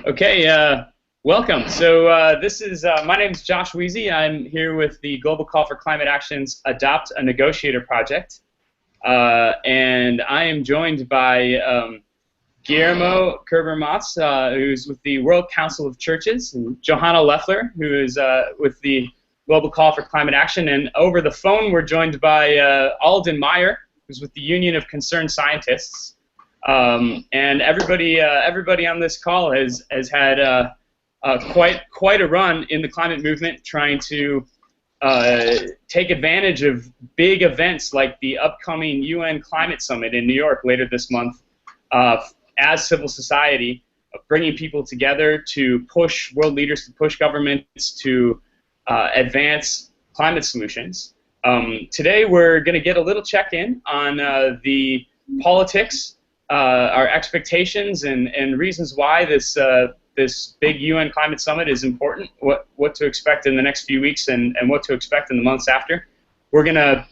Okay, welcome. So this is my name is Josh Weezy. I'm here with the Global Call for Climate Action's Adopt a Negotiator project, and I am joined by Guillermo Kerber-Mats, who's with the World Council of Churches, and Johanna Leffler, who is with the Global Call for Climate Action. And over the phone, we're joined by Alden Meyer, who's with the Union of Concerned Scientists. And everybody on this call has had quite a run in the climate movement, trying to take advantage of big events like the upcoming UN Climate Summit in New York later this month, as civil society, bringing people together to push world leaders, to push governments to advance climate solutions. Today we're going to get a little check-in on the politics, our expectations, and reasons why this big UN Climate Summit is important, what to expect in the next few weeks, and what to expect in the months after. We're going to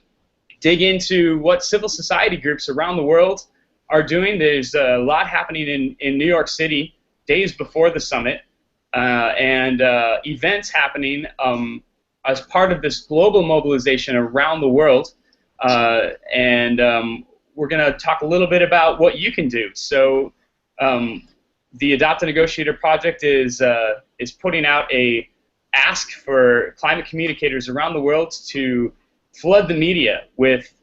dig into what civil society groups around the world are doing. There's a lot happening in New York City days before the summit, and events happening as part of this global mobilization around the world, and we're going to talk a little bit about what you can do. So the Adopt a Negotiator project is putting out a ask for climate communicators around the world to flood the media with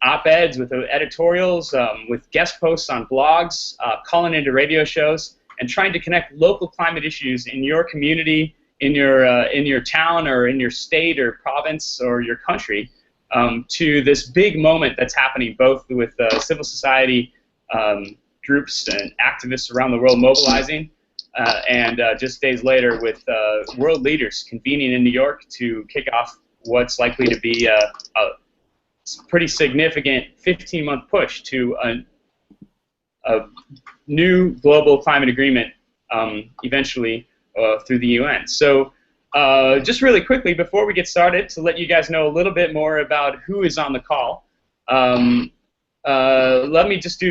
op-eds, with editorials, with guest posts on blogs, calling into radio shows, and trying to connect local climate issues in your community, in your town, or in your state or province or your country, to this big moment that's happening both with civil society groups and activists around the world mobilizing, and just days later with world leaders convening in New York to kick off what's likely to be a pretty significant 15-month push to a new global climate agreement, eventually through the UN. So just really quickly, before we get started, to let you guys know a little bit more about who is on the call, let me just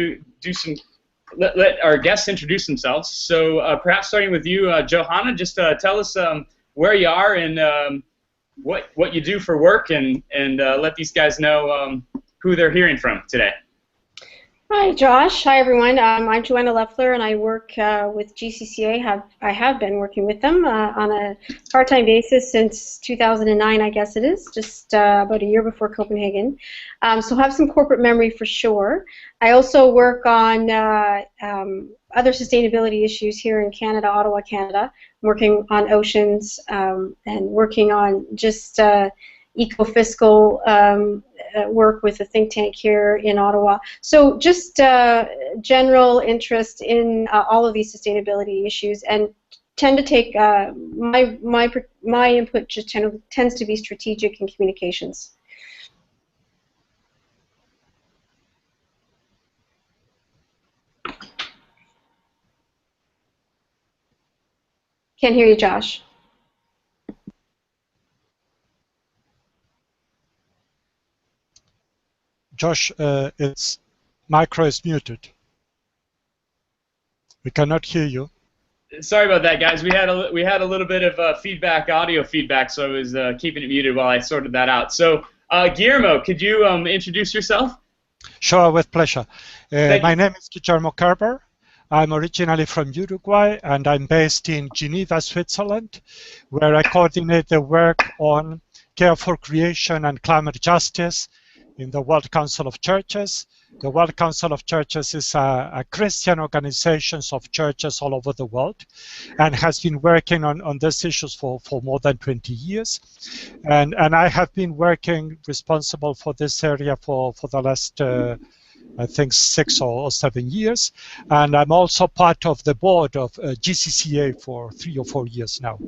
let our guests introduce themselves. So perhaps starting with you, Johanna, just tell us where you are and what you do for work, and let these guys know who they're hearing from today. Hi, Josh. Hi, everyone. I'm Johanna Leffler, and I work with GCCA. I have been working with them on a part-time basis since 2009, I guess it is, just about a year before Copenhagen. So have some corporate memory for sure. I also work on other sustainability issues here in Canada, Ottawa, Canada. I'm working on oceans and working on just eco-fiscal work with a think tank here in Ottawa. So just general interest in all of these sustainability issues, and tend to take my input just tends to be strategic and communications. Can't hear you, Josh. Josh, its micro is muted. We cannot hear you. Sorry about that, guys. We had a little bit of audio feedback, so I was keeping it muted while I sorted that out. So, Guillermo, could you introduce yourself? Sure, with pleasure. My name is Guillermo Kerber. I'm originally from Uruguay, and I'm based in Geneva, Switzerland, where I coordinate the work on care for creation and climate justice in the World Council of Churches. The World Council of Churches is a Christian organization of churches all over the world, and has been working on these issues for more than 20 years. And I have been working responsible for this area for the last I think 6 or 7 years, and I'm also part of the board of GCCA for 3 or 4 years now.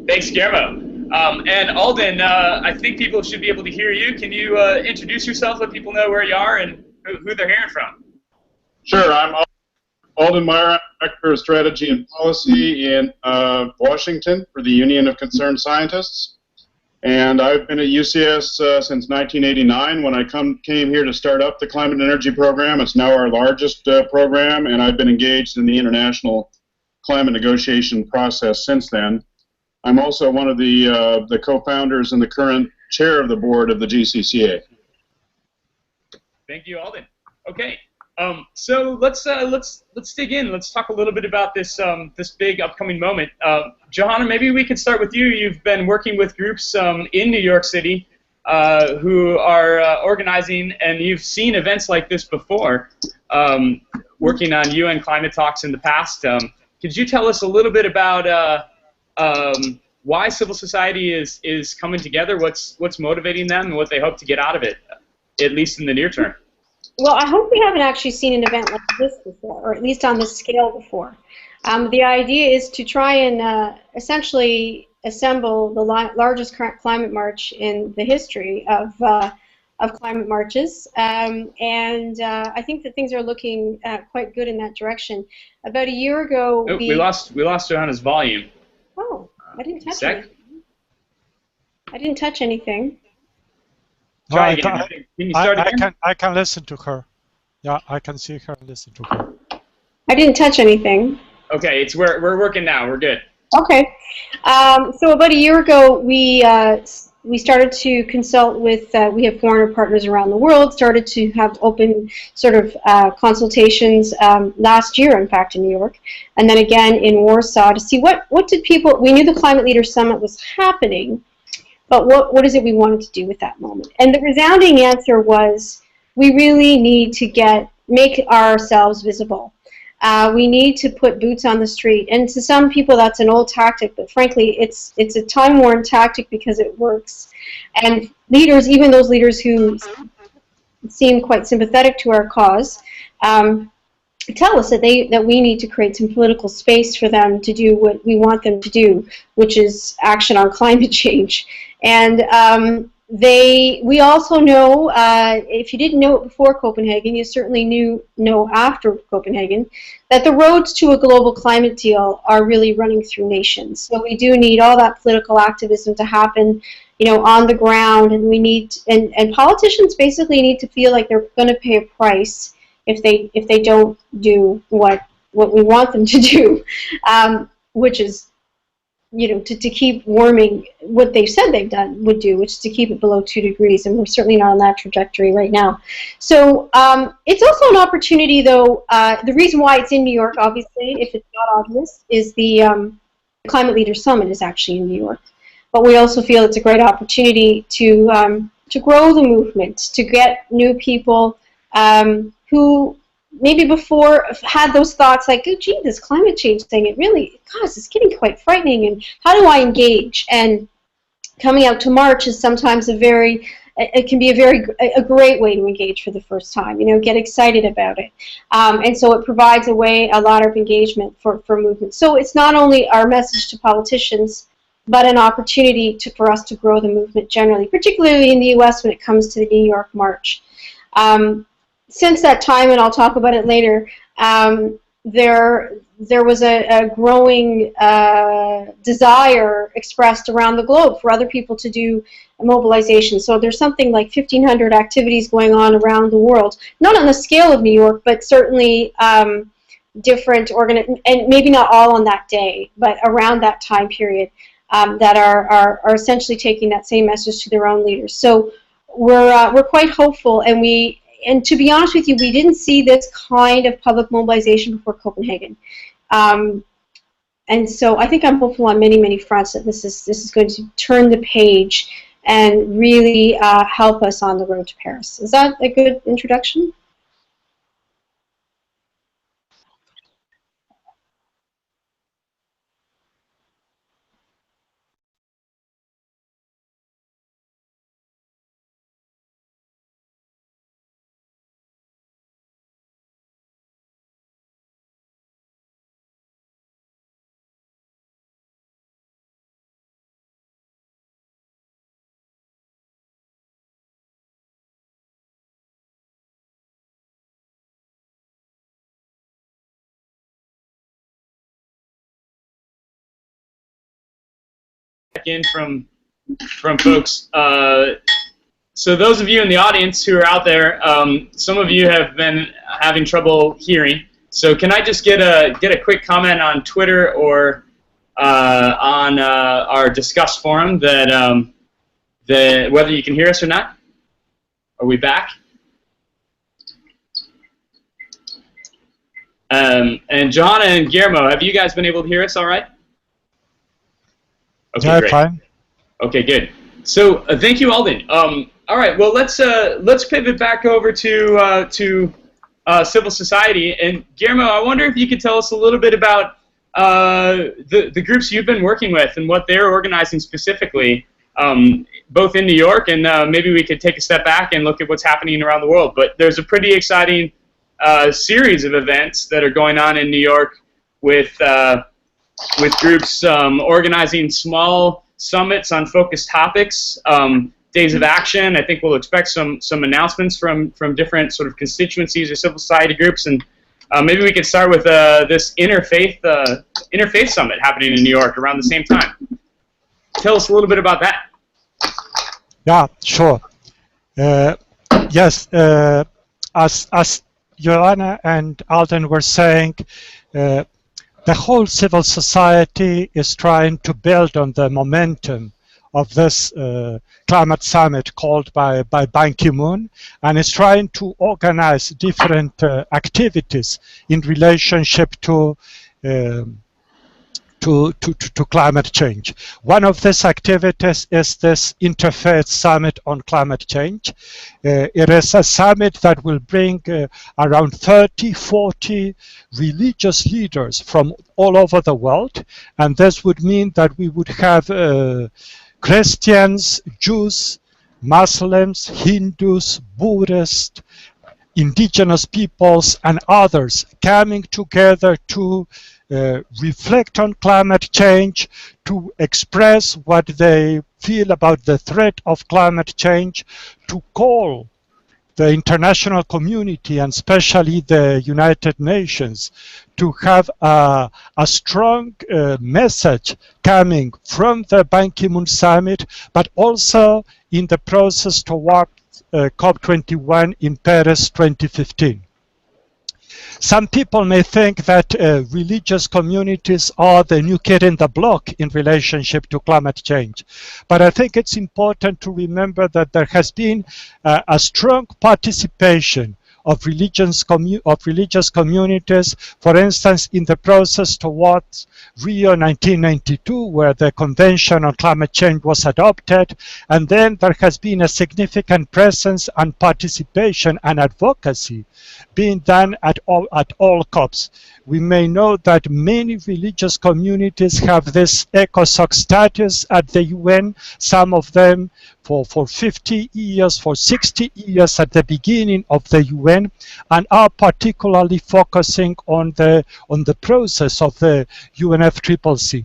Thanks, Guillermo. And Alden, I think people should be able to hear you. Can you introduce yourself, let people know where you are and who they're hearing from? Sure, I'm Alden Meyer, Director of Strategy and Policy in Washington for the Union of Concerned Scientists. And I've been at UCS since 1989 when I came here to start up the Climate and Energy Program. It's now our largest program, and I've been engaged in the international climate negotiation process since then. I'm also one of the co-founders and the current chair of the board of the GCCA. Thank you, Alden. Okay, so let's dig in. Let's talk a little bit about this this big upcoming moment. Johanna, maybe we could start with you. You've been working with groups in New York City who are organizing, and you've seen events like this before, working on UN climate talks in the past. Could you tell us a little bit about why civil society is coming together, what's motivating them, and what they hope to get out of it, at least in the near term? Well, I hope we haven't actually seen an event like this before, or at least on this scale before. The idea is to try and essentially assemble the largest current climate march in the history of climate marches, and I think that things are looking quite good in that direction. About a year ago, we lost Johanna's volume. Oh, I didn't touch anything. I didn't touch anything. Try again. Can you start again? I can listen to her. Yeah, I can see her and listen to her. I didn't touch anything. Okay, we're working now. We're good. Okay. So about a year ago, we started to consult with, we have foreigner partners around the world, started to have open sort of consultations last year, in fact, in New York, and then again in Warsaw to see what did people, we knew the Climate Leaders Summit was happening, but what is it we wanted to do with that moment? And the resounding answer was, we really need to make ourselves visible. We need to put boots on the street, and to some people that's an old tactic, but frankly it's a time-worn tactic because it works. And leaders, even those leaders who seem quite sympathetic to our cause, tell us that we need to create some political space for them to do what we want them to do, which is action on climate change. And we also know, if you didn't know it before Copenhagen, you certainly know after Copenhagen, that the roads to a global climate deal are really running through nations. So we do need all that political activism to happen, on the ground, and we need, and politicians basically need to feel like they're going to pay a price if they don't do what we want them to do, which is, to keep warming, what they've said would do, which is to keep it below 2 degrees, and we're certainly not on that trajectory right now. So it's also an opportunity, though. The reason why it's in New York, obviously, if it's not obvious, is the Climate Leaders Summit is actually in New York. But we also feel it's a great opportunity to grow the movement, to get new people who maybe before had those thoughts like, oh, gee, this climate change thing, it's getting quite frightening, and how do I engage? And coming out to March is sometimes it can be a great way to engage for the first time, get excited about it. And so it provides a lot of engagement for movement. So it's not only our message to politicians, but an opportunity for us to grow the movement generally, particularly in the U.S. when it comes to the New York March. Since that time, and I'll talk about it later, there was a growing desire expressed around the globe for other people to do mobilization. So there's something like 1,500 activities going on around the world, not on the scale of New York, but certainly different and maybe not all on that day, but around that time period, that are essentially taking that same message to their own leaders. So we're quite hopeful, and to be honest with you, we didn't see this kind of public mobilization before Copenhagen. And so I think I'm hopeful on many, many fronts that this is going to turn the page and really help us on the road to Paris. Is that a good introduction? In from folks. So those of you in the audience who are out there, some of you have been having trouble hearing. So can I just get a quick comment on Twitter or on our Discuss forum that whether you can hear us or not? Are we back? And Johanna and Guillermo, have you guys been able to hear us all right? Okay, yeah, great. Fine. Okay, good. So thank you, Alden. All right, well let's pivot back over to civil society. And Guillermo, I wonder if you could tell us a little bit about the groups you've been working with and what they're organizing specifically, both in New York and maybe we could take a step back and look at what's happening around the world. But there's a pretty exciting series of events that are going on in New York with groups organizing small summits on focused topics, days of action. I think we'll expect some announcements from different sort of constituencies or civil society groups, and maybe we could start with this interfaith summit happening in New York around the same time. Tell us a little bit about that. Yeah, sure. Yes, as Joanna and Alden were saying, the whole civil society is trying to build on the momentum of this climate summit called by Ban Ki-moon, and is trying to organize different activities in relationship to climate change. One of these activities is this Interfaith Summit on Climate Change. It is a summit that will bring around 30-40 religious leaders from all over the world, and this would mean that we would have Christians, Jews, Muslims, Hindus, Buddhists, indigenous peoples, and others coming together to reflect on climate change, to express what they feel about the threat of climate change, to call the international community and especially the United Nations to have a strong message coming from the Ban Ki-moon summit, but also in the process toward COP21 in Paris 2015. Some people may think that religious communities are the new kid in the block in relationship to climate change. But I think it's important to remember that there has been a strong participation of religious communities, for instance, in the process towards Rio 1992, where the Convention on Climate Change was adopted, and then there has been a significant presence and participation and advocacy being done at all COPs. We may know that many religious communities have this ECOSOC status at the UN, some of them for 50 years, for 60 years at the beginning of the UN, and are particularly focusing on the process of the UNFCCC.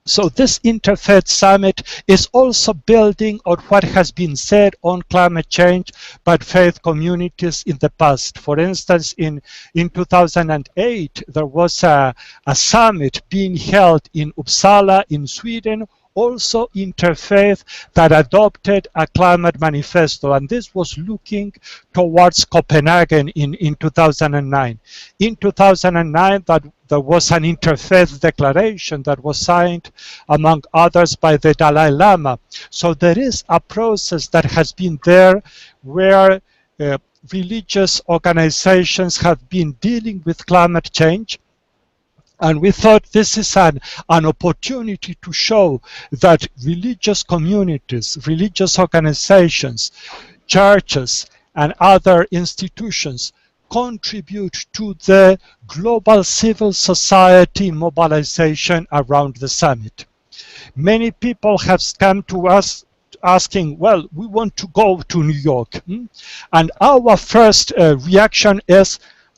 So this Interfaith Summit is also building on what has been said on climate change by faith communities in the past. For instance, in 2008, there was a summit being held in Uppsala in Sweden, also interfaith, that adopted a climate manifesto, and this was looking towards Copenhagen in 2009. In 2009, there was an interfaith declaration that was signed, among others, by the Dalai Lama. So there is a process that has been there where religious organizations have been dealing with climate change. And we thought this is an opportunity to show that religious communities, religious organizations, churches, and other institutions contribute to the global civil society mobilization around the summit. Many people have come to us asking, well, we want to go to New York. And our first reaction is,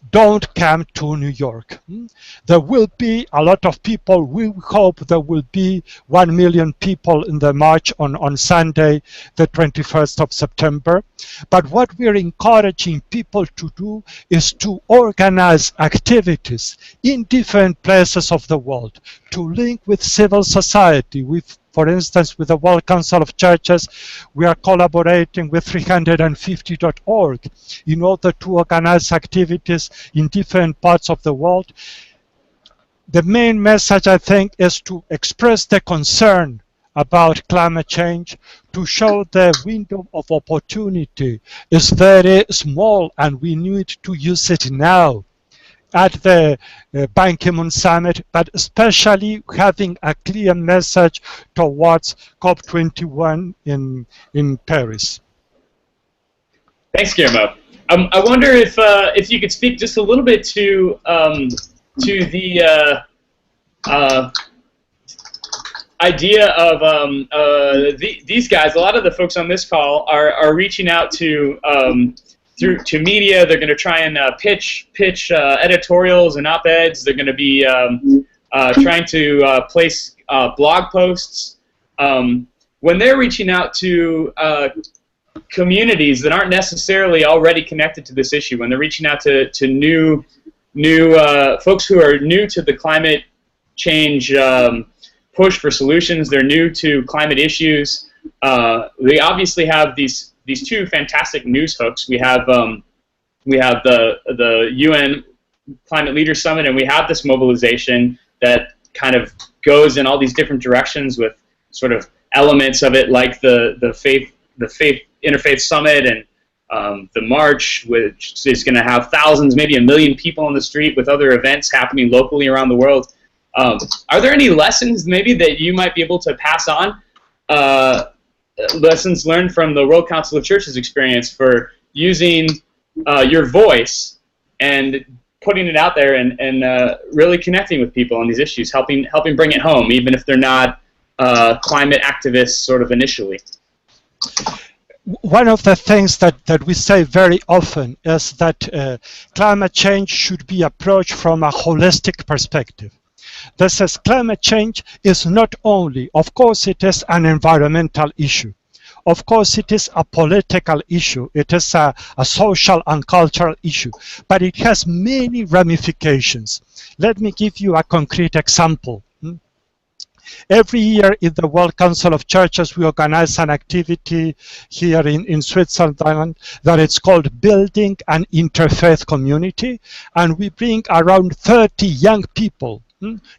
don't come to New York. There will be a lot of people. We hope there will be 1 million people in the march on Sunday, the 21st of September. But what we're encouraging people to do is to organize activities in different places of the world, to link with civil society. We've For instance, with the World Council of Churches, we are collaborating with 350.org in order to organize activities in different parts of the world. The main message, I think, is to express the concern about climate change, to show the window of opportunity is very small and we need to use it now at the Ban Ki-moon summit, but especially having a clear message towards COP21 in Paris. Thanks, Guillermo. I wonder if you could speak just a little bit to the idea of these guys. A lot of the folks on this call are reaching out to to media. They're going to try and pitch editorials and op-eds. They're going to be trying to place blog posts. When they're reaching out to communities that aren't necessarily already connected to this issue, when they're reaching out to new folks who are new to the climate change push for solutions, they're new to climate issues. They obviously have these two fantastic news hooks. We have the UN Climate Leaders Summit, and we have this mobilization that kind of goes in all these different directions with sort of elements of it, like the faith interfaith summit and the march, which is going to have thousands, maybe 1 million people on the street, with other events happening locally around the world. Are there any lessons maybe that you might be able to pass on? Lessons learned from the World Council of Churches experience for using your voice and putting it out there and really connecting with people on these issues, helping bring it home, even if they're not climate activists sort of initially. One of the things that we say very often is that climate change should be approached from a holistic perspective. This is, climate change is not only, of course it is an environmental issue, of course it is a political issue, it is a social and cultural issue, but it has many ramifications. Let me give you a concrete example. Every year in the World Council of Churches, we organize an activity here in Switzerland that it's called Building an Interfaith Community, and we bring around 30 young people,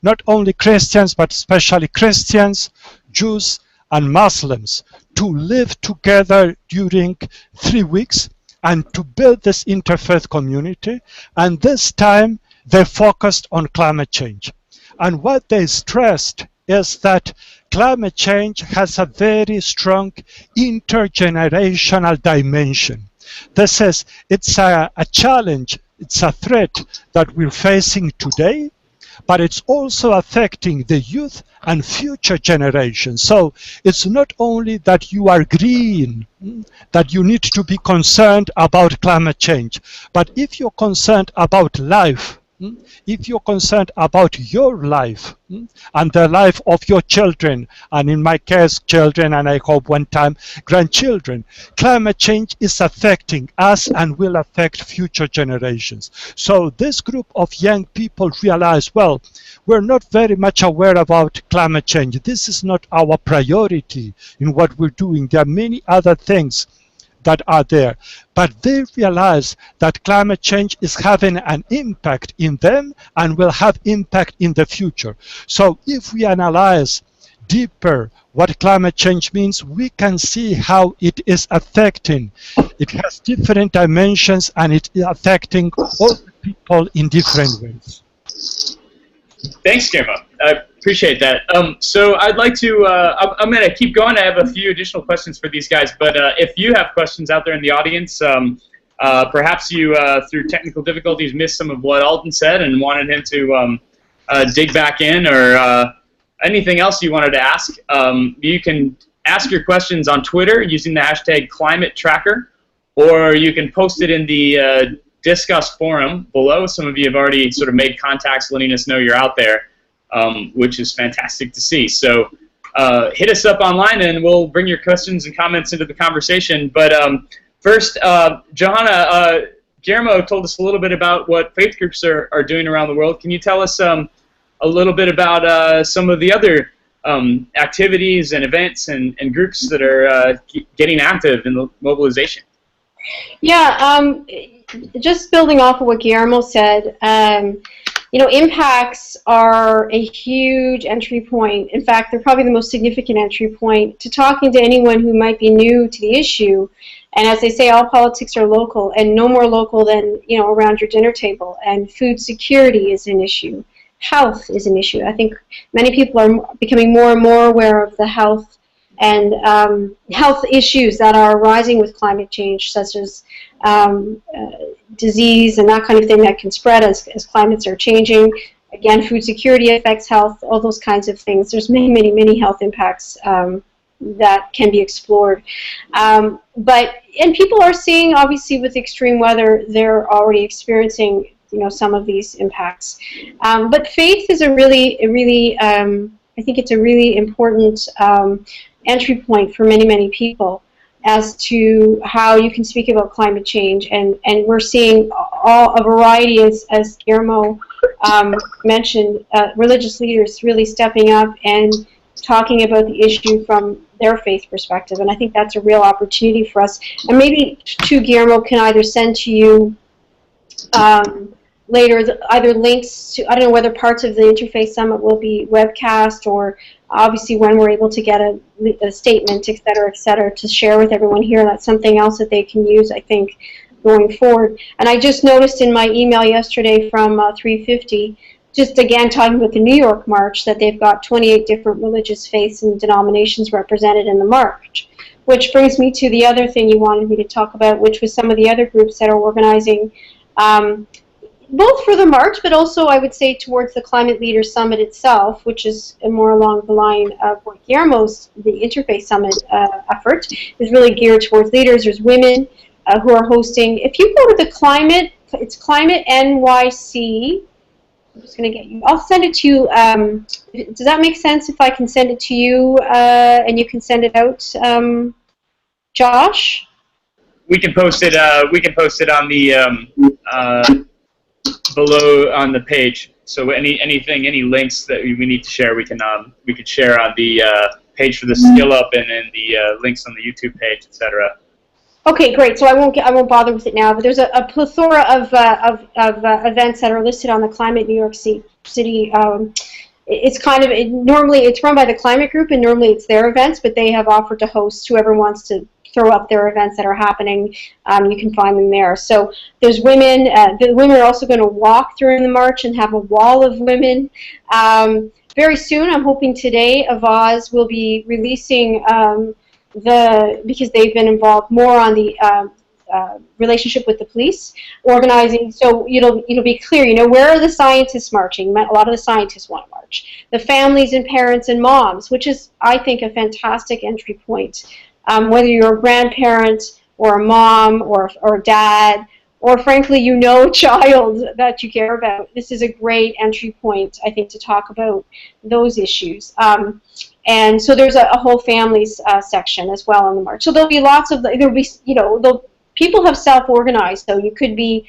not only Christians, but especially Christians, Jews, and Muslims, to live together during 3 weeks and to build this interfaith community. And this time, they focused on climate change. And what they stressed is that climate change has a very strong intergenerational dimension. This is, it's a challenge, it's a threat that we're facing today, but it's also affecting the youth and future generations. So it's not only that you are green, that you need to be concerned about climate change, but if you're concerned about life, if you're concerned about your life and the life of your children, and in my case, children, and I hope one time, grandchildren, climate change is affecting us and will affect future generations. So this group of young people realize, well, we're not very much aware about climate change. This is not our priority in what we're doing. There are many other things that are there, but they realize that climate change is having an impact in them and will have impact in the future. So if we analyze deeper what climate change means, we can see how it is affecting. It has different dimensions and it is affecting all people in different ways. Thanks, Guillermo. I appreciate that. So I'd like to, I'm going to keep going. I have a few additional questions for these guys, but if you have questions out there in the audience, perhaps you, through technical difficulties, missed some of what Alden said and wanted him to dig back in, or anything else you wanted to ask, you can ask your questions on Twitter using the hashtag #ClimateTracker, or you can post it in the Discuss forum below. Some of you have already sort of made contacts letting us know you're out there, which is fantastic to see. So hit us up online and we'll bring your questions and comments into the conversation. But first, Johanna, Guillermo told us a little bit about what faith groups are doing around the world. Can you tell us a little bit about some of the other activities and events and groups that are getting active in the mobilization? Yeah, just building off of what Guillermo said, you know, impacts are a huge entry point. In fact, they're probably the most significant entry point to talking to anyone who might be new to the issue. And as they say, all politics are local, and no more local than, you know, around your dinner table. And food security is an issue. Health is an issue. I think many people are becoming more and more aware of the health and health issues that are arising with climate change, such as disease and that kind of thing that can spread as climates are changing. Again, food security affects health, all those kinds of things. There's many health impacts that can be explored. And people are seeing, obviously, with extreme weather, they're already experiencing, you know, some of these impacts. But faith is I think it's a really important entry point for many people as to how you can speak about climate change, and we're seeing a variety, as Guillermo mentioned, religious leaders really stepping up and talking about the issue from their faith perspective, and I think that's a real opportunity for us. And maybe too, Guillermo can either send to you later either links to, I don't know whether parts of the Interfaith Summit will be webcast, or obviously when we're able to get a statement, et cetera, to share with everyone here. That's something else that they can use, I think, going forward. And I just noticed in my email yesterday from 350, just again talking about the New York March, that they've got 28 different religious faiths and denominations represented in the march. Which brings me to the other thing you wanted me to talk about, which was some of the other groups that are organizing both for the march, but also I would say towards the Climate Leaders Summit itself, which is more along the line of what Guillermo's, the Interfaith Summit effort, is really geared towards leaders. There's women who are hosting. If you go to the Climate, it's Climate NYC. I'm just going to get you. I'll send it to you. Does that make sense if I can send it to you and you can send it out, Josh? We can post it. We can post it on the below on the page. So any links that we need to share, we can share on the page for the Skill Up and then the links on the YouTube page, etc. Okay, great. So I won't bother with it now. But there's a plethora of events that are listed on the Climate New York City. It's kind of normally it's run by the Climate Group, and normally it's their events, but they have offered to host whoever wants to throw up their events that are happening. You can find them there. So there's women. The women are also going to walk during the march and have a wall of women. Very soon, I'm hoping today, Avaz will be releasing because they've been involved more on the relationship with the police, organizing. So it'll be clear. You know, where are the scientists marching? A lot of the scientists want to march. The families and parents and moms, which is, I think, a fantastic entry point. Whether you're a grandparent or a mom or dad, or frankly, you know, a child that you care about, this is a great entry point, I think, to talk about those issues. And so there's a whole families section as well on the march. So there'll be lots of, people have self-organized, so you could be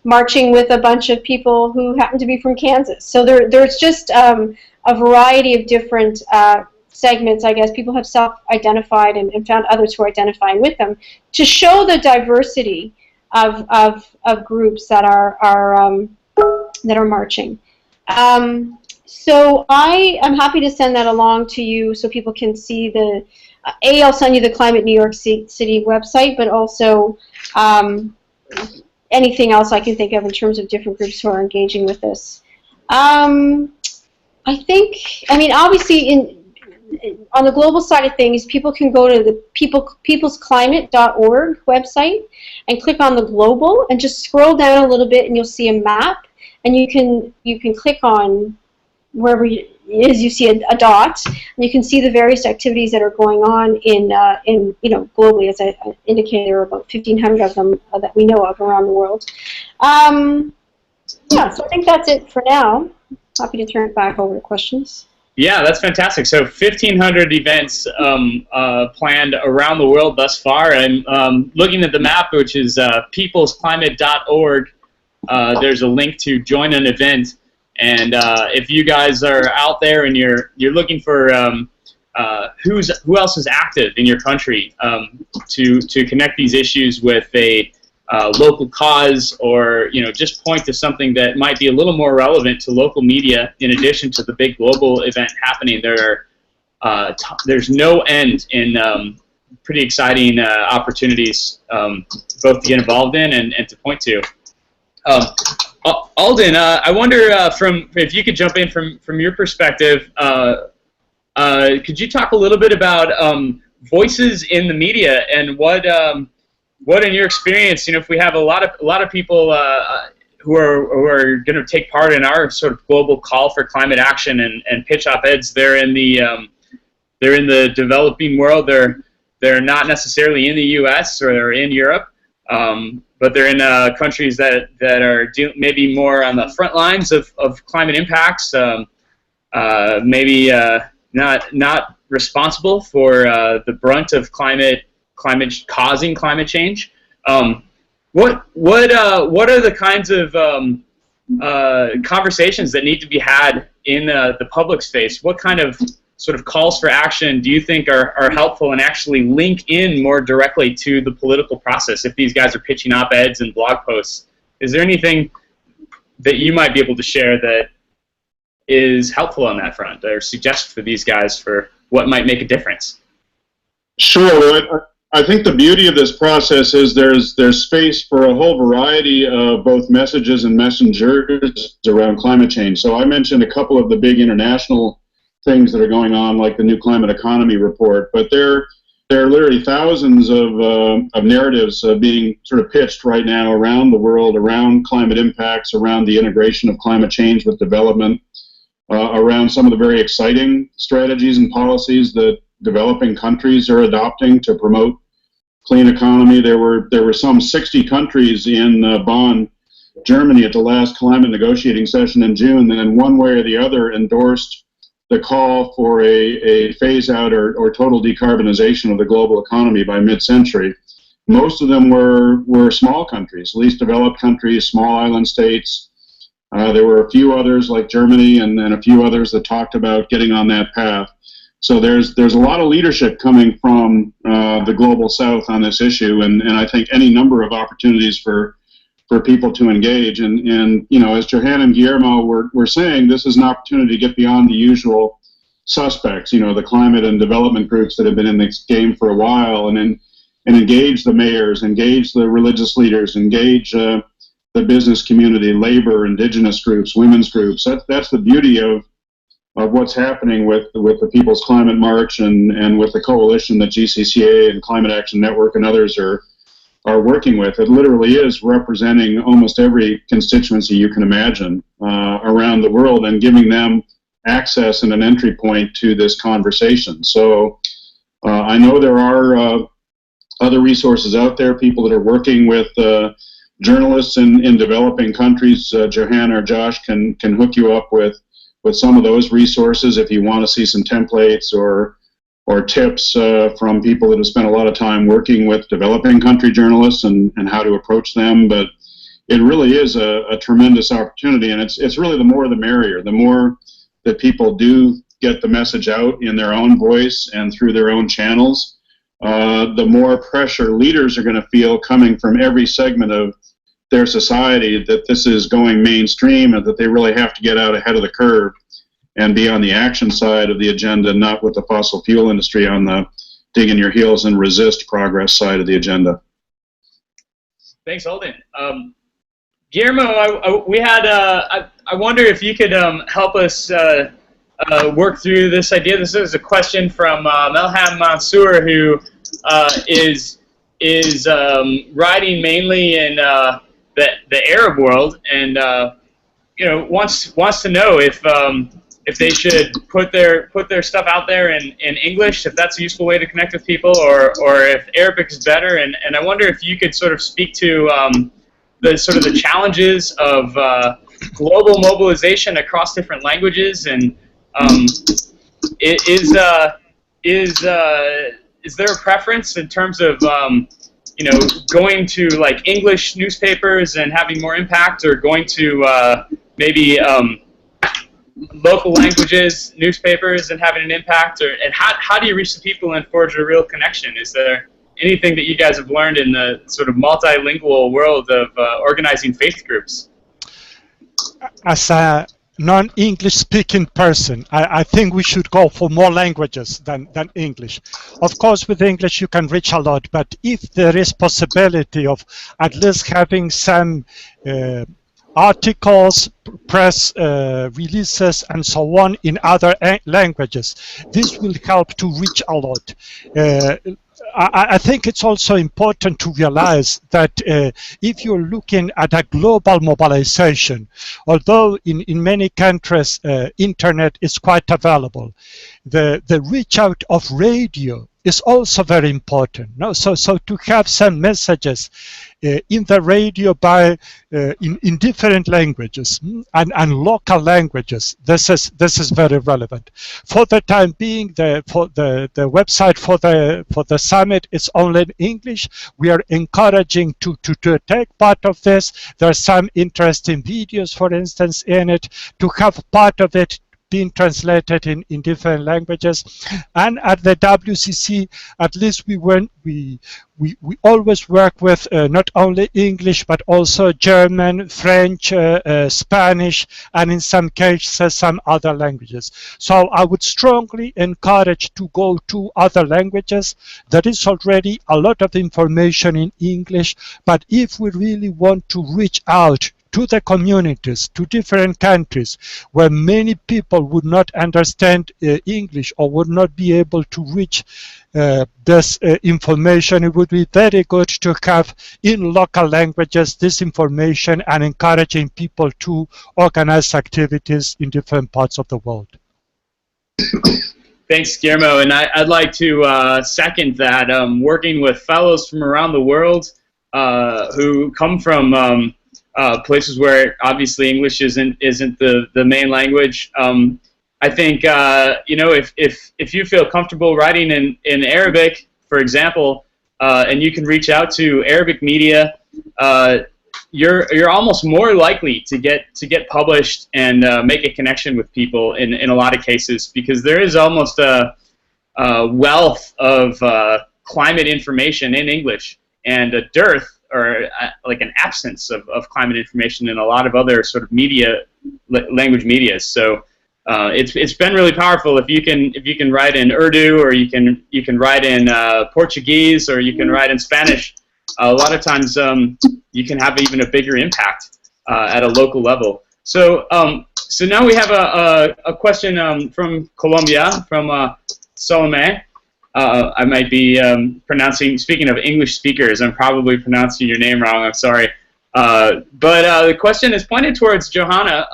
marching with a bunch of people who happen to be from Kansas. So there's just a variety of different segments, I guess. People have self-identified and found others who are identifying with them to show the diversity of groups that are marching. So I am happy to send that along to you so people can see the. I'll send you the Climate New York City website, but also anything else I can think of in terms of different groups who are engaging with this. I mean, obviously, on the global side of things, people can go to the peoplesclimate.org website and click on the global and just scroll down a little bit, and you'll see a map, and you can click on wherever it is you see a dot, and you can see the various activities that are going on in globally. As I indicated, there are about 1,500 of them that we know of around the world. Yeah, so I think that's it for now. Happy to turn it back over to questions. Yeah, that's fantastic. So 1,500 events planned around the world thus far. And looking at the map, which is peoplesclimate.org, there's a link to join an event. And if you guys are out there and you're looking for who else is active in your country to connect these issues with a local cause, or just point to something that might be a little more relevant to local media in addition to the big global event happening, there's no end in pretty exciting opportunities both to get involved in and to point to. Alden, I wonder if you could jump in from your perspective. Could you talk a little bit about voices in the media and what in your experience, if we have a lot of people who are going to take part in our sort of global call for climate action and pitch op-eds, they're in the developing world. They're not necessarily in the U.S. or they're in Europe, but they're in countries that are maybe more on the front lines of climate impacts. Maybe not responsible for the brunt of causing climate change. What are the kinds of conversations that need to be had in the public space? What kind of sort of calls for action do you think are helpful and actually link in more directly to the political process? If these guys are pitching op-eds and blog posts, is there anything that you might be able to share that is helpful on that front, or suggest for these guys for what might make a difference? Sure. I think the beauty of this process is there's space for a whole variety of both messages and messengers around climate change. So I mentioned a couple of the big international things that are going on, like the new climate economy report, but there are literally thousands of narratives being sort of pitched right now around the world, around climate impacts, around the integration of climate change with development, around some of the very exciting strategies and policies that developing countries are adopting to promote clean economy. There were some 60 countries in Bonn, Germany, at the last climate negotiating session in June that in one way or the other endorsed the call for a phase out or total decarbonization of the global economy by mid-century. Most of them were small countries, least developed countries, small island states. There were a few others like Germany and a few others that talked about getting on that path. So there's a lot of leadership coming from the global south on this issue, and I think any number of opportunities for people to engage. And as Johanna and Guillermo were saying, this is an opportunity to get beyond the usual suspects, the climate and development groups that have been in this game for a while, and engage the mayors, engage the religious leaders, engage the business community, labor, indigenous groups, women's groups. That's the beauty of what's happening with the People's Climate March and with the coalition that GCCA and Climate Action Network and others are working with. It literally is representing almost every constituency you can imagine around the world and giving them access and an entry point to this conversation. So I know there are other resources out there, people that are working with journalists in developing countries. Johanna or Josh can hook you up with some of those resources if you want to see some templates or tips from people that have spent a lot of time working with developing country journalists and how to approach them. But it really is a tremendous opportunity, and it's really the more the merrier. The more that people do get the message out in their own voice and through their own channels, the more pressure leaders are going to feel coming from every segment of their society that this is going mainstream and that they really have to get out ahead of the curve and be on the action side of the agenda, not with the fossil fuel industry on the dig in your heels and resist progress side of the agenda. Thanks, Alden. Guillermo, I wonder if you could help us work through this idea. This is a question from Melham Mansour, who is writing mainly in the Arab world, and wants to know if they should put their stuff out there in English, if that's a useful way to connect with people, or if Arabic is better. And I wonder if you could sort of speak to the challenges of global mobilization across different languages, and is there a preference in terms of going to English newspapers and having more impact, or going to maybe local languages, newspapers, and having an impact? And how do you reach the people and forge a real connection? Is there anything that you guys have learned in the sort of multilingual world of organizing faith groups? As a non-English speaking person, I think we should go for more languages than English. Of course, with English you can reach a lot, but if there is possibility of at least having some articles, press releases, and so on in other languages, this will help to reach a lot. I think it's also important to realize that if you're looking at a global mobilization, although in many countries internet is quite available, the reach out of radio is also very important. No? So to have some messages in the radio by in different languages and local languages, this is very relevant. For the time being, the website for the summit is only in English. We are encouraging to take part of this. There are some interesting videos, for instance, in it, to have part of it being translated in different languages. And at the WCC, at least we always work with not only English but also German, French, Spanish, and in some cases some other languages. So I would strongly encourage to go to other languages. There is already a lot of information in English, but if we really want to reach out to the communities, to different countries where many people would not understand English or would not be able to reach this information, it would be very good to have in local languages this information and encouraging people to organize activities in different parts of the world. Thanks, Guillermo. And I'd like to second that. Working with fellows from around the world who come from places where obviously English isn't the main language. I think you know, if you feel comfortable writing in Arabic, for example, and you can reach out to Arabic media, you're almost more likely to get published and make a connection with people in a lot of cases, because there is almost a wealth of climate information in English and a dearth, or like an absence of climate information in a lot of other sort of media, language media. So it's been really powerful if you can write in Urdu, or you can write in Portuguese, or you can write in Spanish. A lot of times you can have even a bigger impact at a local level. So so now we have a question from Colombia, from Salome. I might be speaking of English speakers, I'm probably pronouncing your name wrong, I'm sorry. But the question is pointed towards Johanna,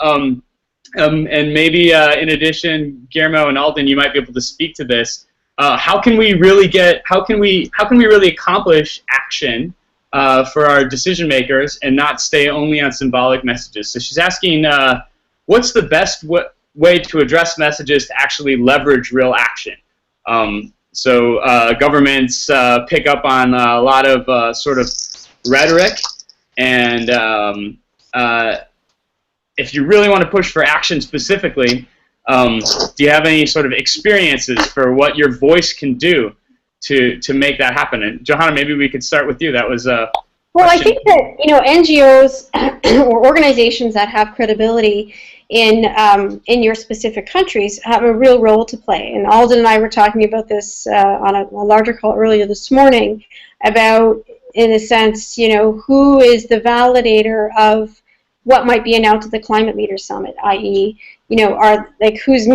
and maybe in addition, Guillermo and Alden, you might be able to speak to this. How can we really accomplish action for our decision makers and not stay only on symbolic messages? So she's asking, what's the best way to address messages to actually leverage real action? So governments pick up on a lot of sort of rhetoric, and if you really want to push for action specifically, do you have any sort of experiences for what your voice can do to make that happen? And Johanna, maybe we could start with you. That was a well, I think that, you know, NGOs or organizations that have credibility in your specific countries have a real role to play. And Alden and I were talking about this on a larger call earlier this morning about, in a sense, you know, who is the validator of what might be announced at the Climate Leaders Summit, i.e., you know, who's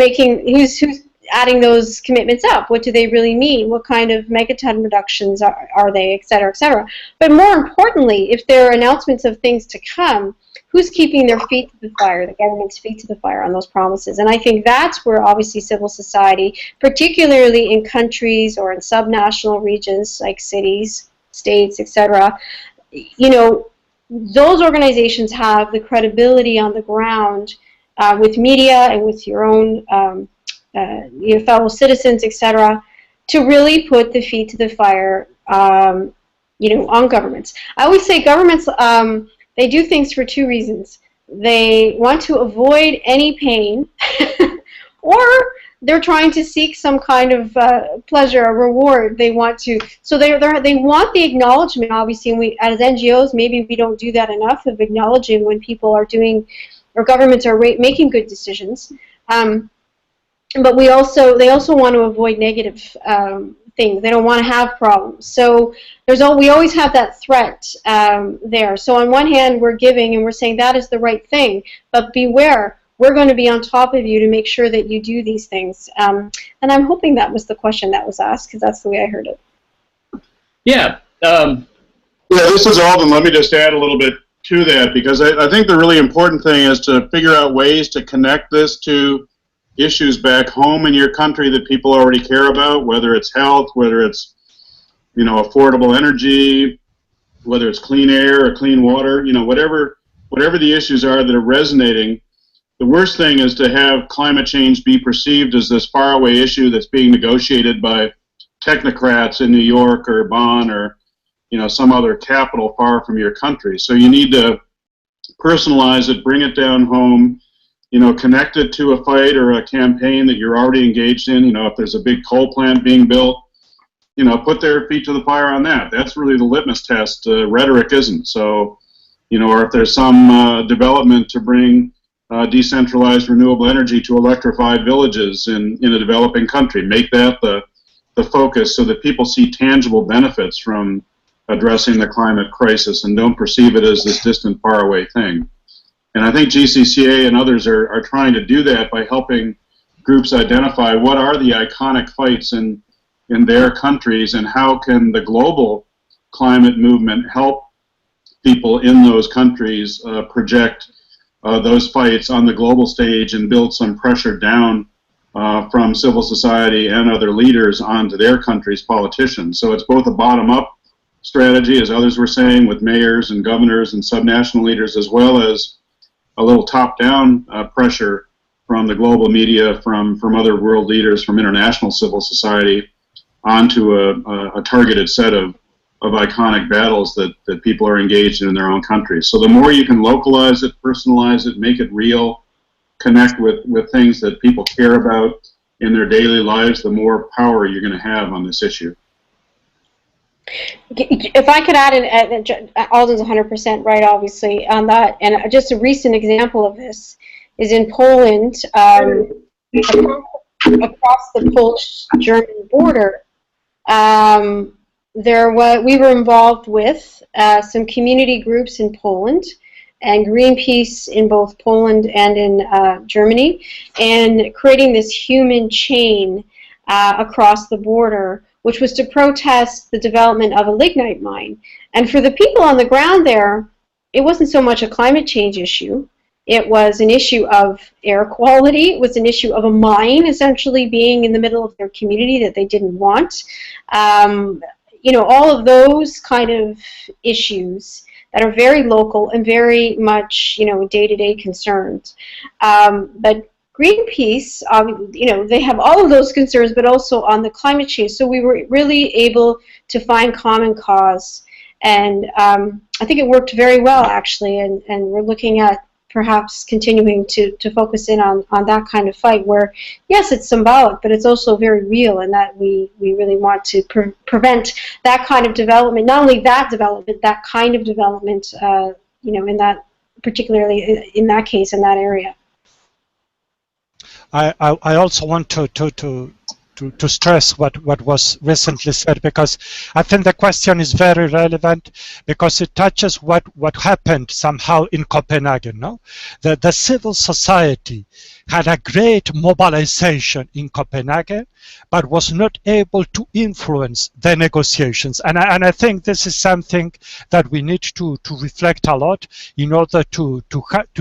adding those commitments up? What do they really mean? What kind of megaton reductions are they, et cetera, et cetera? But more importantly, if there are announcements of things to come, who's keeping their feet to the fire, the government's feet to the fire on those promises? And I think that's where obviously civil society, particularly in countries or in subnational regions like cities, states, etc., you know, those organizations have the credibility on the ground with media and with your own you know, fellow citizens, etc., to really put the feet to the fire, you know, on governments. I always say governments, they do things for two reasons. they want to avoid any pain, or they're trying to seek some kind of pleasure, a reward. They want to, so they want the acknowledgement, obviously, and we, as NGOs, maybe we don't do that enough of acknowledging when people are doing, or governments are making good decisions. But they also want to avoid negative things. They don't want to have problems. So we always have that threat there. So on one hand, we're giving and we're saying that is the right thing, but beware. We're going to be on top of you to make sure that you do these things. And I'm hoping that was the question that was asked, because that's the way I heard it. Yeah. Yeah, this is Alden. Let me just add a little bit to that, because I think the really important thing is to figure out ways to connect this to issues back home in your country that people already care about, whether it's health, whether it's, you know, affordable energy, whether it's clean air or clean water, you know, whatever the issues are that are resonating. The worst thing is to have climate change be perceived as this faraway issue that's being negotiated by technocrats in New York or Bonn or, you know, some other capital far from your country. So you need to personalize it, bring it down home, you know, connect it to a fight or a campaign that you're already engaged in. You know, if there's a big coal plant being built, you know, put their feet to the fire on that. That's really the litmus test. Rhetoric isn't. So, you know, or if there's some development to bring decentralized renewable energy to electrified villages in a developing country, make that the focus so that people see tangible benefits from addressing the climate crisis and don't perceive it as this distant, faraway thing. And I think GCCA and others are trying to do that by helping groups identify what are the iconic fights in their countries and how can the global climate movement help people in those countries project those fights on the global stage and build some pressure down from civil society and other leaders onto their country's politicians. So it's both a bottom-up strategy, as others were saying, with mayors and governors and subnational leaders, as well as a little top-down pressure from the global media, from other world leaders, from international civil society, onto a targeted set of iconic battles that people are engaged in their own countries. So the more you can localize it, personalize it, make it real, connect with things that people care about in their daily lives, the more power you're going to have on this issue. If I could add, Alden's 100% right, obviously, on that. And just a recent example of this is in Poland, across the Polish-German border. We were involved with some community groups in Poland and Greenpeace in both Poland and in Germany, and creating this human chain across the border, which was to protest the development of a lignite mine. And for the people on the ground there, it wasn't so much a climate change issue. It was an issue of air quality. It was an issue of a mine essentially being in the middle of their community that they didn't want. You know, all of those kind of issues that are very local and very much, you know, day-to-day concerns. But Greenpeace, you know, they have all of those concerns, but also on the climate change. So we were really able to find common cause. And I think it worked very well, actually. And we're looking at perhaps continuing to focus in on that kind of fight where, yes, it's symbolic, but it's also very real, and that we really want to prevent that kind of development, not only that development, that kind of development, you know, in that, particularly in that case, in that area. I also want to stress what was recently said, because I think the question is very relevant, because it touches what happened somehow in Copenhagen. No, the civil society had a great mobilization in Copenhagen, but was not able to influence the negotiations. And I think this is something that we need to reflect a lot in order to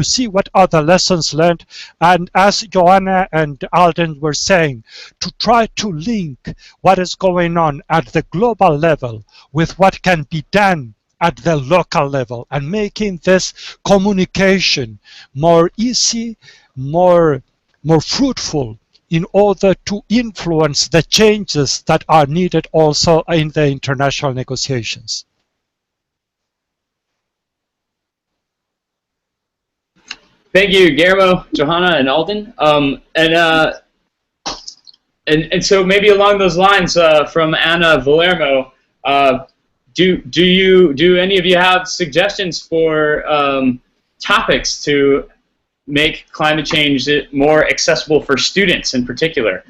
see what other lessons learned. And as Joanna and Alden were saying, to try to link what is going on at the global level with what can be done at the local level, and making this communication more easy, more fruitful, in order to influence the changes that are needed also in the international negotiations. Thank you, Guillermo, Johanna, and Alden. And so maybe along those lines, from Anna Valermo, do any of you have suggestions for topics to make climate change more accessible for students in particular?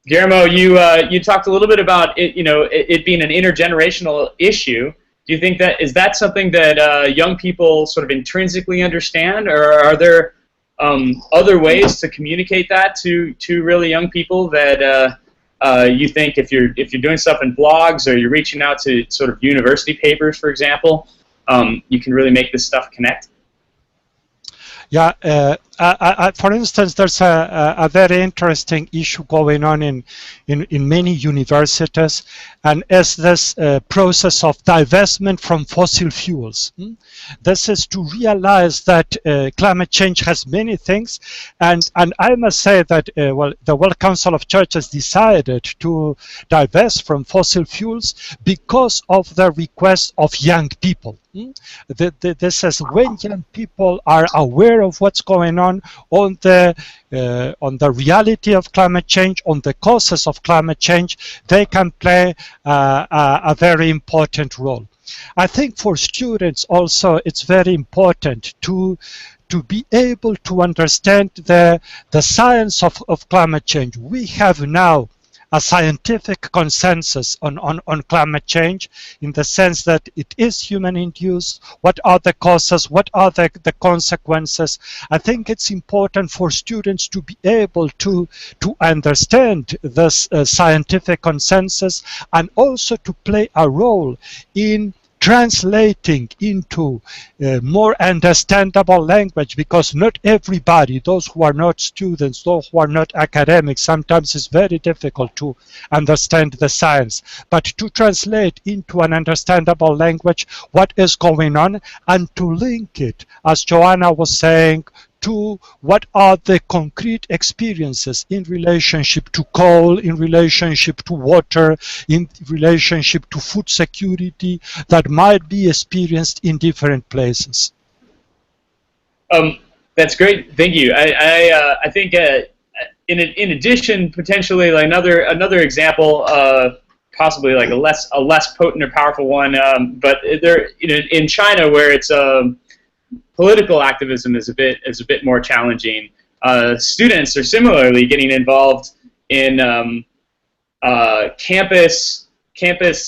Guillermo, you talked a little bit about it, it being an intergenerational issue. Do you think that is that something that young people sort of intrinsically understand, or are there other ways to communicate that to really young people that you think if you're doing stuff in blogs or you're reaching out to sort of university papers, for example, you can really make this stuff connect? Yeah, for instance, there's a very interesting issue going on in many universities, and it's this process of divestment from fossil fuels. This is to realize that climate change has many things, and I must say that well, the World Council of Churches decided to divest from fossil fuels because of the request of young people. This is when young people are aware of what's going on the reality of climate change, on the causes of climate change, they can play a very important role. I think for students also it's very important to be able to understand the science of climate change. We have now a scientific consensus on climate change, in the sense that it is human-induced. What are the causes? What are the consequences? I think it's important for students to be able to understand this scientific consensus, and also to play a role in translating into more understandable language, because not everybody, those who are not students, those who are not academics, sometimes it's very difficult to understand the science, but to translate into an understandable language what is going on, and to link it, as Joanna was saying, to what are the concrete experiences in relationship to coal, in relationship to water, in relationship to food security that might be experienced in different places. That's great. Thank you. I think in addition, potentially like another example, possibly like a less potent or powerful one, but there in China, where it's political activism is a bit more challenging. Students are similarly getting involved in campus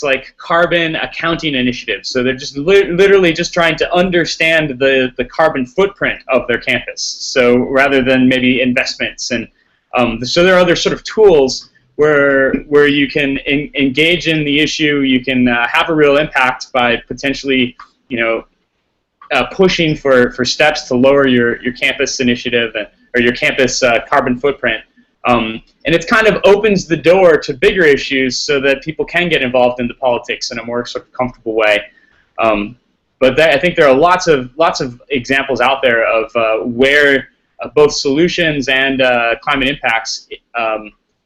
like carbon accounting initiatives. So they're just literally just trying to understand the carbon footprint of their campus. So rather than maybe investments, and so there are other sort of tools where you can engage in the issue. You can have a real impact by potentially pushing for steps to lower your campus initiative or your campus carbon footprint. And it kind of opens the door to bigger issues so that people can get involved in the politics in a more sort of comfortable way. But I think there are lots of examples out there of where both solutions and climate impacts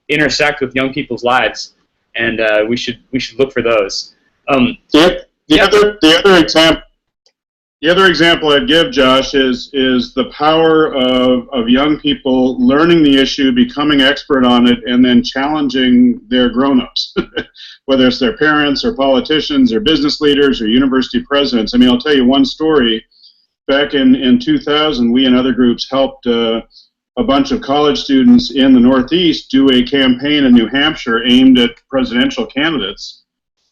intersect with young people's lives, and we should look for those. The other example I'd give, Josh, is the power of young people learning the issue, becoming expert on it, and then challenging their grown-ups, whether it's their parents or politicians or business leaders or university presidents. I mean, I'll tell you one story. Back in 2000, we and other groups helped a bunch of college students in the Northeast do a campaign in New Hampshire aimed at presidential candidates,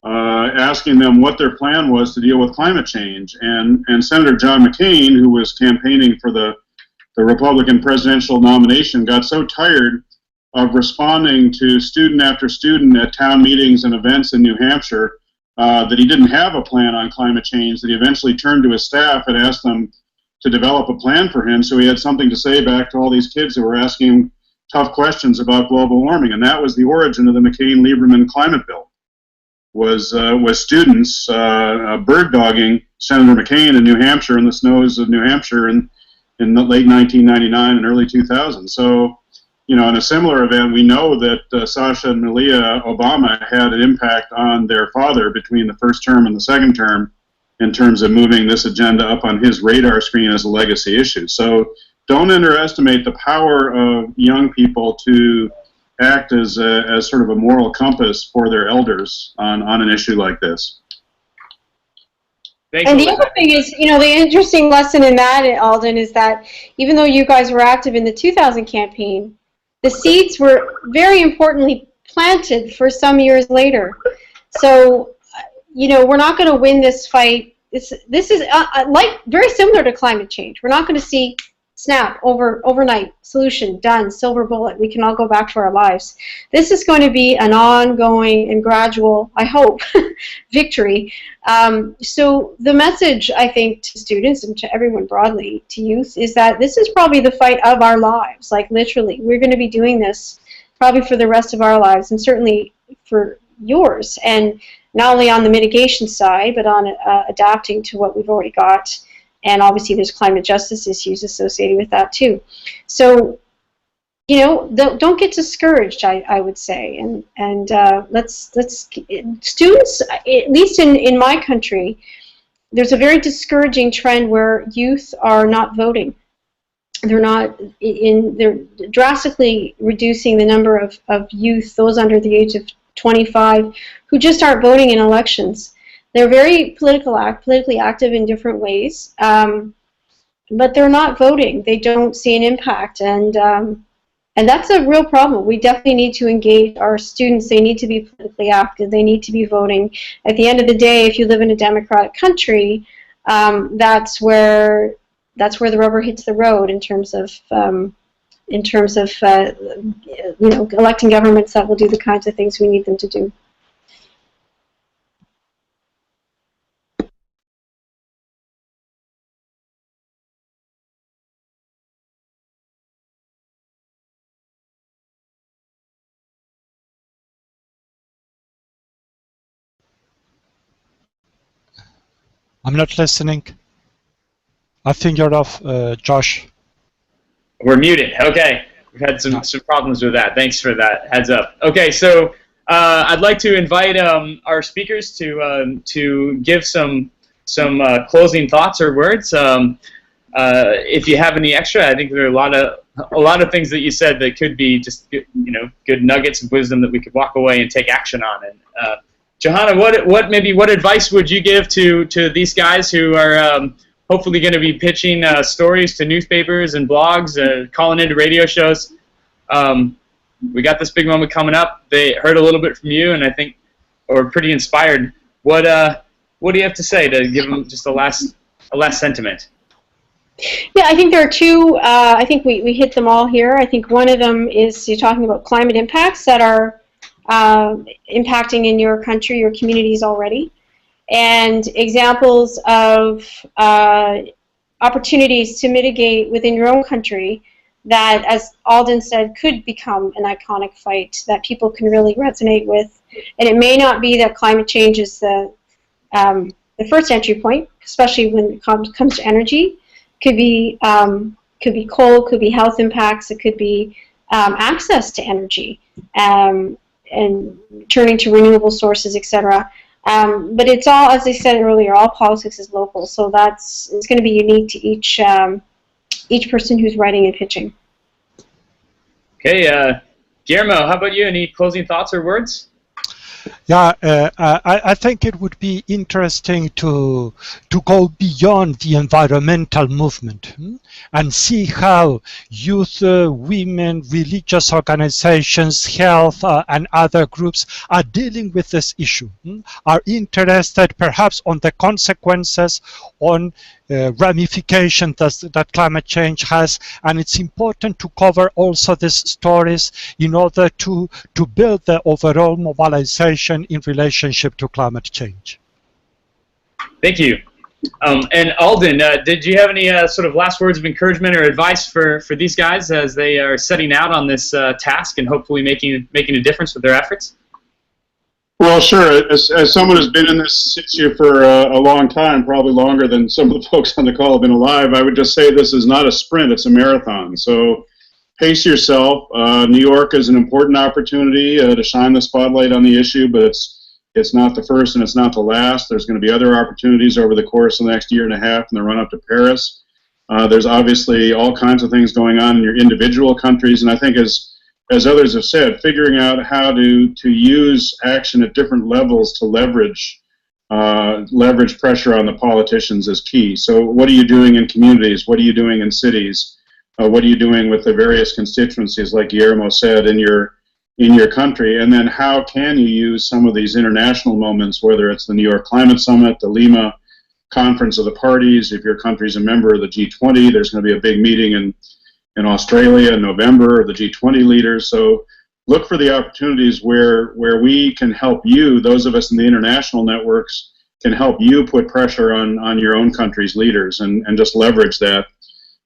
asking them what their plan was to deal with climate change. And Senator John McCain, who was campaigning for the Republican presidential nomination, got so tired of responding to student after student at town meetings and events in New Hampshire that he didn't have a plan on climate change, that he eventually turned to his staff and asked them to develop a plan for him, so he had something to say back to all these kids who were asking him tough questions about global warming. And that was the origin of the McCain-Lieberman climate bill. Was students bird dogging Senator McCain in New Hampshire, in the snows of New Hampshire in the late 1999 and early 2000. So, in a similar event, we know that Sasha and Malia Obama had an impact on their father between the first term and the second term, in terms of moving this agenda up on his radar screen as a legacy issue. So don't underestimate the power of young people to act as sort of a moral compass for their elders on an issue like this. And the other thing is, you know, the interesting lesson in that, Alden, is that even though you guys were active in the 2000 campaign, the seeds were very importantly planted for some years later. So, you know, we're not going to win this fight. This is like very similar to climate change. We're not going to see snap overnight solution done, silver bullet. We can all go back to our lives. This is going to be an ongoing and gradual, I hope, victory. So the message, I think, to students and to everyone broadly, to youth, is that this is probably the fight of our lives. Like literally, we're going to be doing this probably for the rest of our lives, and certainly for yours. And not only on the mitigation side, but on adapting to what we've already got. And obviously there's climate justice issues associated with that too. So, you know, don't get discouraged, I would say. And let's students, at least in my country, there's a very discouraging trend where youth are not voting. They're drastically reducing the number of youth, those under the age of 25, who just aren't voting in elections. They're very politically active in different ways, but they're not voting. They don't see an impact, and that's a real problem. We definitely need to engage our students. They need to be politically active. They need to be voting. At the end of the day, if you live in a democratic country, that's where the rubber hits the road in terms of you know, electing governments that will do the kinds of things we need them to do. I'm not listening. I think you're off, Josh. We're muted. Okay. We've had some problems with that. Thanks for that heads up. Okay, so I'd like to invite our speakers to give some closing thoughts or words. If you have any extra, I think there are a lot of things that you said that could be just, you know, good nuggets of wisdom that we could walk away and take action on. And Johanna, what advice would you give to these guys who are hopefully going to be pitching stories to newspapers and blogs, calling into radio shows? We got this big moment coming up. They heard a little bit from you, and I think we're pretty inspired. What do you have to say to give them just a last sentiment? Yeah, I think there are two. I think we hit them all here. I think one of them is you're talking about climate impacts that are impacting in your country, your communities already, and examples of opportunities to mitigate within your own country that, as Alden said, could become an iconic fight that people can really resonate with. And it may not be that climate change is the first entry point, especially when it comes to energy. Could be coal, could be health impacts, it could be access to energy, and turning to renewable sources, etc. But it's all, as I said earlier, all politics is local, so it's going to be unique to each person who's writing and pitching. Okay, Guillermo, how about you? Any closing thoughts or words? Yeah, I think it would be interesting to go beyond the environmental movement and see how youth, women, religious organizations, health, and other groups are dealing with this issue, are interested perhaps on the consequences, on ramifications that climate change has, and it's important to cover also these stories in order to build the overall mobilization in relationship to climate change. Thank you. And Alden, did you have any sort of last words of encouragement or advice for these guys as they are setting out on this task and hopefully making a difference with their efforts? Well, sure. As someone who's been in this issue for a long time, probably longer than some of the folks on the call have been alive, I would just say this is not a sprint, it's a marathon. So pace yourself. New York is an important opportunity to shine the spotlight on the issue, but it's It's not the first and it's not the last. There's going to be other opportunities over the course of the next year and a half in the run-up to Paris. There's obviously all kinds of things going on in your individual countries, and I think as others have said, figuring out how to use action at different levels to leverage pressure on the politicians is key. So what are you doing in communities? What are you doing in cities? What are you doing with the various constituencies, like Guillermo said, in your country? And then how can you use some of these international moments, whether it's the New York Climate Summit, the Lima Conference of the Parties, if your country's a member of the G20, there's going to be a big meeting in Australia in November, the G20 leaders. So look for the opportunities where we can help you, those of us in the international networks, can help you put pressure on your own country's leaders and just leverage that.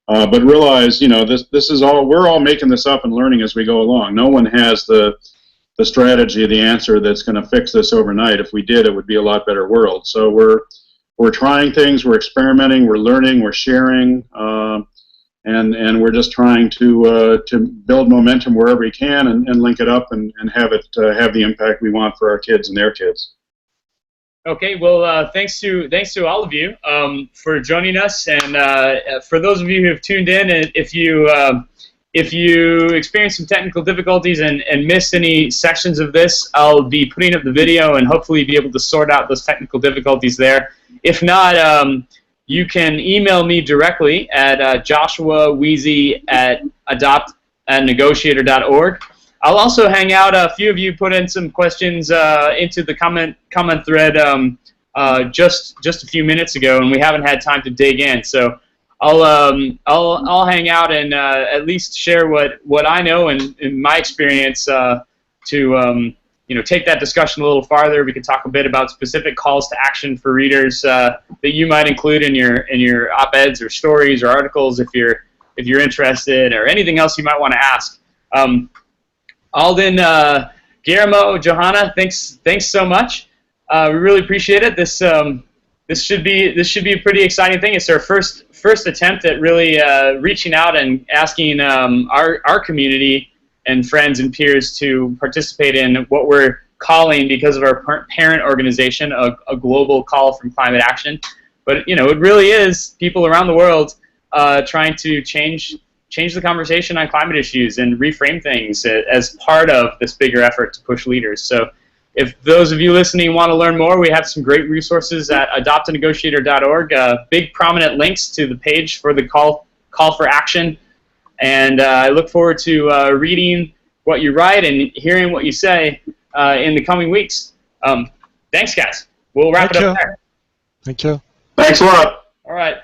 But realize, this is all, we're all making this up and learning as we go along. No one has the strategy, the answer that's going to fix this overnight. If we did, it would be a lot better world. So we're trying things, we're experimenting, we're learning, we're sharing, and we're just trying to build momentum wherever we can and link it up and have it have the impact we want for our kids and their kids. Okay, well, thanks to all of you for joining us, and for those of you who have tuned in, and if you experience some technical difficulties and missed any sections of this, I'll be putting up the video and hopefully be able to sort out those technical difficulties there. If not, you can email me directly at joshuaweezy@adopt-a-negotiator.org. I'll also hang out. A few of you put in some questions into the comment thread just a few minutes ago, and we haven't had time to dig in. So I'll hang out and at least share what I know and in my experience to take that discussion a little farther. We can talk a bit about specific calls to action for readers that you might include in your op-eds or stories or articles if you're interested, or anything else you might want to ask. Alden, Guillermo, Johanna, thanks so much. We really appreciate it. This should be a pretty exciting thing. It's our first attempt at really reaching out and asking our community and friends and peers to participate in what we're calling, because of our parent organization, a global call from climate action. But it really is people around the world trying to change the conversation on climate issues and reframe things as part of this bigger effort to push leaders. So if those of you listening want to learn more, we have some great resources at adopt-a-negotiator.org, big prominent links to the page for the call for action. And I look forward to reading what you write and hearing what you say in the coming weeks. Thanks, guys. We'll wrap it up there. Thank you. Thanks a lot. All right.